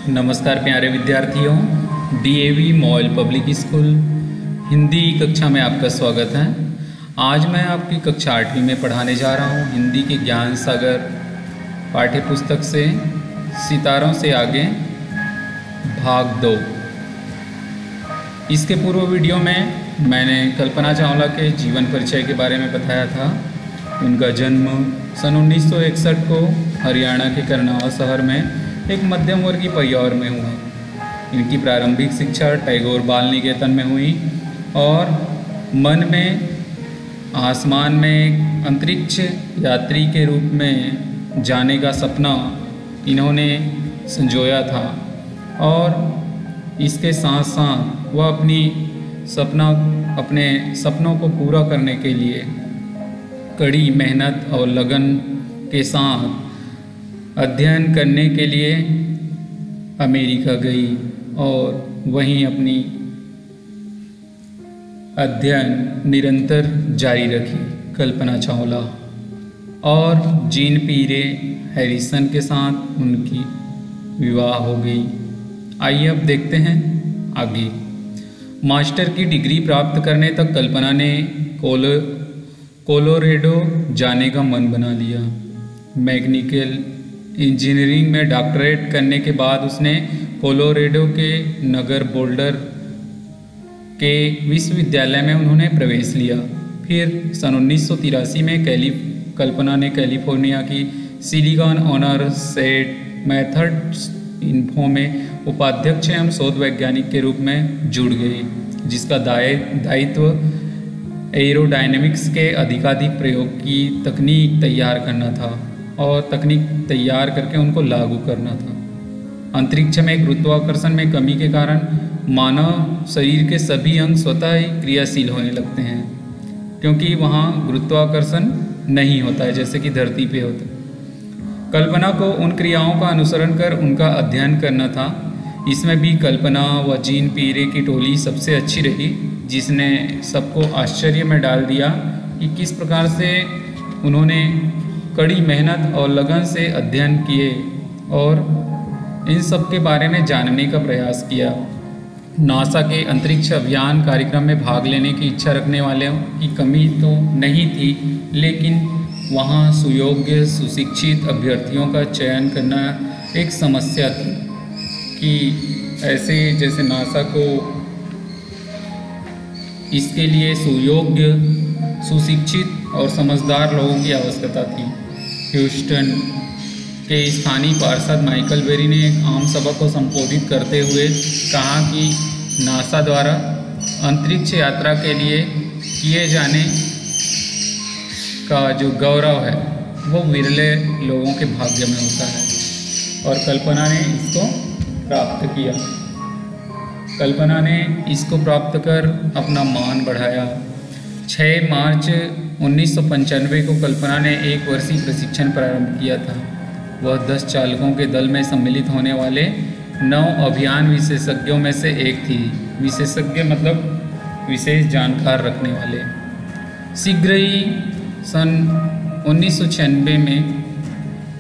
नमस्कार प्यारे विद्यार्थियों, DAV MOIL public school Hindi कक्षा में आपका स्वागत है। आज मैं आपकी कक्षा 8वीं में पढ़ाने जा रहा हूँ हिंदी के ज्ञान सागर पाठ्य पुस्तक से सितारों से आगे भाग 2। इसके पूर्व वीडियो में मैंने कल्पना चावला के जीवन परिचय के बारे में बताया था। उनका जन्म सन 1961 को हरियाणा के करनाल शहर में एक मध्यम वर्गीय परिवार में हुआ। इनकी प्रारंभिक शिक्षा टैगोर बाल निकेतन में हुई और मन में आसमान में अंतरिक्ष यात्री के रूप में जाने का सपना इन्होंने संजोया था और इसके साथ साथ वह अपने सपनों को पूरा करने के लिए कड़ी मेहनत और लगन के साथ अध्ययन करने के लिए अमेरिका गई और वहीं अपनी अध्ययन निरंतर जारी रखी। कल्पना चावला और जीन पीरे हैरिसन के साथ उनकी विवाह हो गई। आइए अब देखते हैं आगे। मास्टर की डिग्री प्राप्त करने तक कल्पना ने कोलोरेडो जाने का मन बना लिया। मैकेनिकल इंजीनियरिंग में डॉक्टरेट करने के बाद उसने कोलोरेडो के नगर बोल्डर के विश्वविद्यालय में उन्होंने प्रवेश लिया। फिर सन 1983 में कल्पना ने कैलिफोर्निया की Silicon Overset Methods Inc में उपाध्यक्ष एवं शोध वैज्ञानिक के रूप में जुड़ गई, जिसका दायित्व एरोडायनेमिक्स के अधिकाधिक प्रयोग की तकनीक तैयार करना था और तकनीक तैयार करके उनको लागू करना था। अंतरिक्ष में गुरुत्वाकर्षण में कमी के कारण मानव शरीर के सभी अंग स्वतः ही क्रियाशील होने लगते हैं, क्योंकि वहाँ गुरुत्वाकर्षण नहीं होता है जैसे कि धरती पे होता है। कल्पना को उन क्रियाओं का अनुसरण कर उनका अध्ययन करना था। इसमें भी कल्पना व जीन पीरे की टोली सबसे अच्छी रही, जिसने सबको आश्चर्य में डाल दिया कि किस प्रकार से उन्होंने कड़ी मेहनत और लगन से अध्ययन किए और इन सब के बारे में जानने का प्रयास किया। नासा के अंतरिक्ष अभियान कार्यक्रम में भाग लेने की इच्छा रखने वालों की कमी तो नहीं थी, लेकिन वहाँ सुयोग्य सुशिक्षित अभ्यर्थियों का चयन करना एक समस्या थी कि ऐसे जैसे नासा को इसके लिए सुयोग्य सुशिक्षित और समझदार लोगों की आवश्यकता थी। ह्यूस्टन के स्थानीय पार्षद माइकल बेरी ने एक आम सभा को संबोधित करते हुए कहा कि नासा द्वारा अंतरिक्ष यात्रा के लिए किए जाने का जो गौरव है वो विरले लोगों के भाग्य में होता है और कल्पना ने इसको प्राप्त किया। कल्पना ने इसको प्राप्त कर अपना मान बढ़ाया। 6 मार्च 1995 को कल्पना ने 1 वर्षीय प्रशिक्षण प्रारंभ किया था। वह 10 चालकों के दल में सम्मिलित होने वाले 9 अभियान विशेषज्ञों में से एक थी। विशेषज्ञ मतलब विशेष जानकार रखने वाले। शीघ्र ही सन 1996 में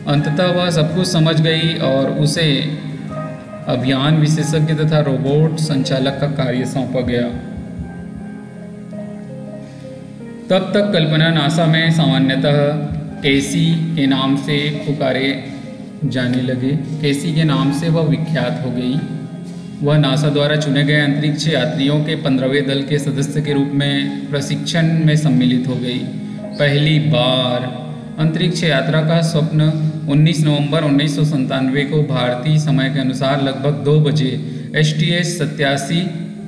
अंततः वह सब कुछ समझ गई और उसे अभियान विशेषज्ञ तथा रोबोट संचालक का कार्य सौंपा गया। तब तक कल्पना नासा में सामान्यतः केसी के नाम से पुकारे जाने लगे। केसी के नाम से वह विख्यात हो गई। वह नासा द्वारा चुने गए अंतरिक्ष यात्रियों के 15वें दल के सदस्य के रूप में प्रशिक्षण में सम्मिलित हो गई। पहली बार अंतरिक्ष यात्रा का स्वप्न 19 नवंबर 1997 को भारतीय समय के अनुसार लगभग 2 बजे STS-87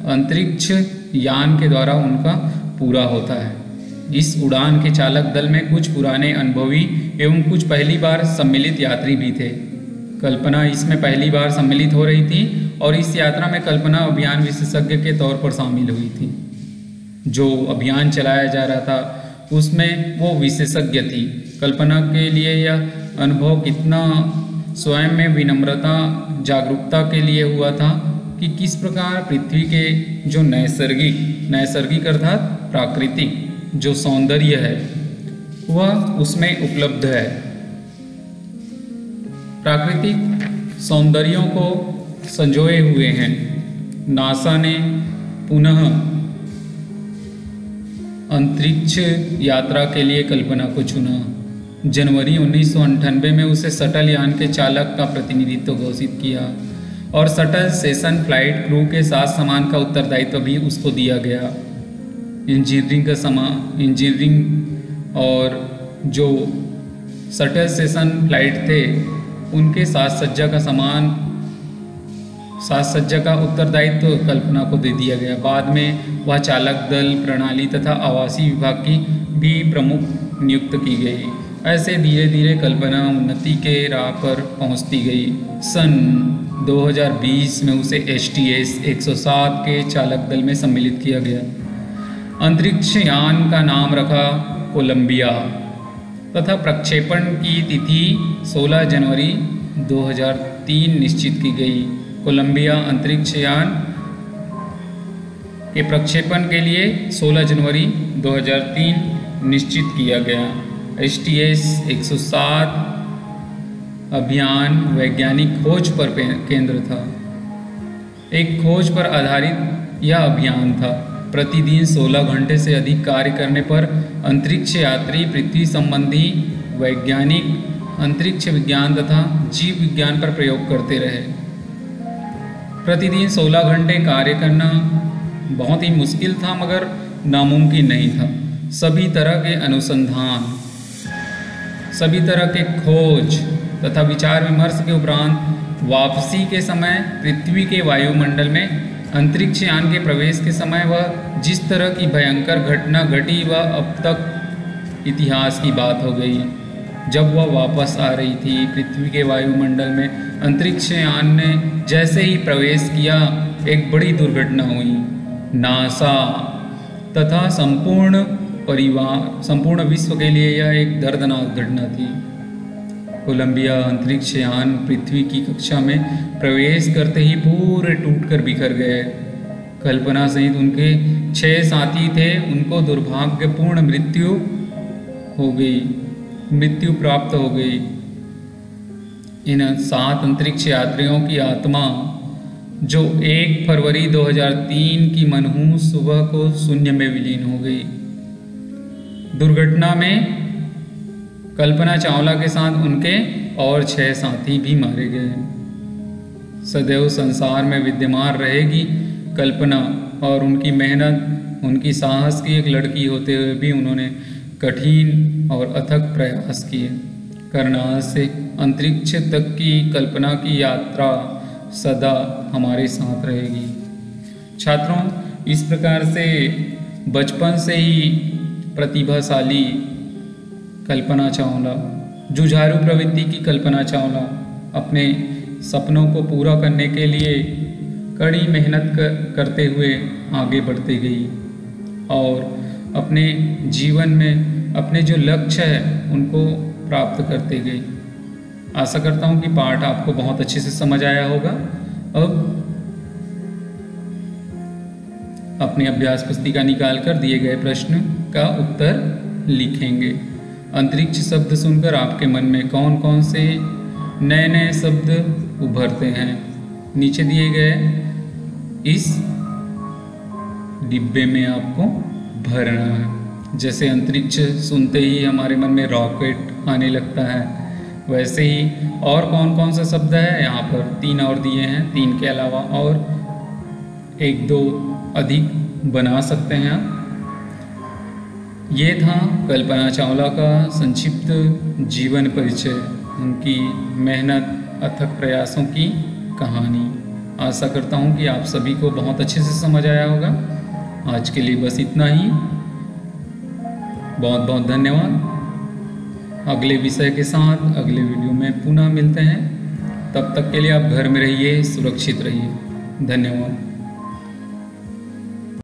अंतरिक्ष यान के द्वारा उनका पूरा होता है। इस उड़ान के चालक दल में कुछ पुराने अनुभवी एवं कुछ पहली बार सम्मिलित यात्री भी थे। कल्पना इसमें पहली बार सम्मिलित हो रही थी और इस यात्रा में कल्पना अभियान विशेषज्ञ के तौर पर शामिल हुई थी। जो अभियान चलाया जा रहा था उसमें वो विशेषज्ञ थी। कल्पना के लिए यह अनुभव कितना स्वयं में विनम्रता जागरूकता के लिए हुआ था कि किस प्रकार पृथ्वी के जो नैसर्गिक अर्थात प्राकृतिक जो सौंदर्य है वह उसमें उपलब्ध है। प्राकृतिक सौंदर्यों को संजोए हुए हैं। नासा ने पुनः अंतरिक्ष यात्रा के लिए कल्पना को चुना। जनवरी 1998 में उसे शटल यान के चालक का प्रतिनिधित्व घोषित किया और शटल सेशन फ्लाइट क्रू के साथ सामान का उत्तरदायित्व भी उसको दिया गया। इंजीनियरिंग और जो शटल सेशन फ्लाइट थे उनके साज सज्जा का उत्तरदायित्व कल्पना को दे दिया गया। बाद में वह चालक दल प्रणाली तथा आवासीय विभाग की भी प्रमुख नियुक्त की गई। ऐसे धीरे धीरे कल्पना उन्नति के राह पर पहुंचती गई। सन 2020 में उसे STS 107 के चालक दल में सम्मिलित किया गया। अंतरिक्ष यान का नाम रखा कोलंबिया तथा प्रक्षेपण की तिथि 16 जनवरी 2003 निश्चित की गई। कोलंबिया अंतरिक्ष यान के प्रक्षेपण के लिए 16 जनवरी 2003 निश्चित किया गया। STS 107 अभियान वैज्ञानिक खोज पर केंद्र था। एक खोज पर आधारित यह अभियान था। प्रतिदिन 16 घंटे से अधिक कार्य करने पर अंतरिक्ष यात्री पृथ्वी संबंधी वैज्ञानिक अंतरिक्ष विज्ञान तथा जीव विज्ञान पर प्रयोग करते रहे। प्रतिदिन 16 घंटे कार्य करना बहुत ही मुश्किल था मगर नामुमकिन नहीं था। सभी तरह के अनुसंधान, सभी तरह के खोज तथा विचार विमर्श के उपरांत वापसी के समय पृथ्वी के वायुमंडल में अंतरिक्ष यान के प्रवेश के समय वह जिस तरह की भयंकर घटना घटी वह अब तक इतिहास की बात हो गई। जब वह वापस आ रही थी पृथ्वी के वायुमंडल में, अंतरिक्ष यान ने जैसे ही प्रवेश किया एक बड़ी दुर्घटना हुई। नासा तथा संपूर्ण विश्व के लिए यह एक दर्दनाक घटना थी। कोलंबिया अंतरिक्ष यान पृथ्वी की कक्षा में प्रवेश करते ही पूरे टूटकर बिखर गए। कल्पना सहित उनके 6 साथी थे, उनको दुर्भाग्यपूर्ण मृत्यु प्राप्त हो गई। इन 7 अंतरिक्ष यात्रियों की आत्मा जो 1 फरवरी 2003 की मनहूस सुबह को शून्य में विलीन हो गई। दुर्घटना में कल्पना चावला के साथ उनके और 6 साथी भी मारे गए। सदैव संसार में विद्यमान रहेगी कल्पना और उनकी मेहनत, उनकी साहस की एक लड़की होते हुए भी उन्होंने कठिन और अथक प्रयास किए। करनाल से अंतरिक्ष तक की कल्पना की यात्रा सदा हमारे साथ रहेगी। छात्रों, इस प्रकार से बचपन से ही प्रतिभाशाली कल्पना चावला, जुझारू प्रवृत्ति की कल्पना चावला अपने सपनों को पूरा करने के लिए कड़ी मेहनत करते हुए आगे बढ़ती गई और अपने जीवन में अपने जो लक्ष्य है उनको प्राप्त करते गई। आशा करता हूँ कि पाठ आपको बहुत अच्छे से समझ आया होगा। अब अपनी अभ्यास पुस्तिका निकालकर दिए गए प्रश्न का उत्तर लिखेंगे। अंतरिक्ष शब्द सुनकर आपके मन में कौन कौन से नए नए शब्द उभरते हैं, नीचे दिए गए इस डिब्बे में आपको भरना है। जैसे अंतरिक्ष सुनते ही हमारे मन में रॉकेट आने लगता है, वैसे ही और कौन कौन से शब्द है यहाँ पर 3 और दिए हैं, 3 के अलावा और 1-2 अधिक बना सकते हैं आप। ये था कल्पना चावला का संक्षिप्त जीवन परिचय, उनकी मेहनत अथक प्रयासों की कहानी। आशा करता हूँ कि आप सभी को बहुत अच्छे से समझ आया होगा। आज के लिए बस इतना ही। बहुत बहुत धन्यवाद। अगले विषय के साथ अगले वीडियो में पुनः मिलते हैं। तब तक के लिए आप घर में रहिए, सुरक्षित रहिए। धन्यवाद।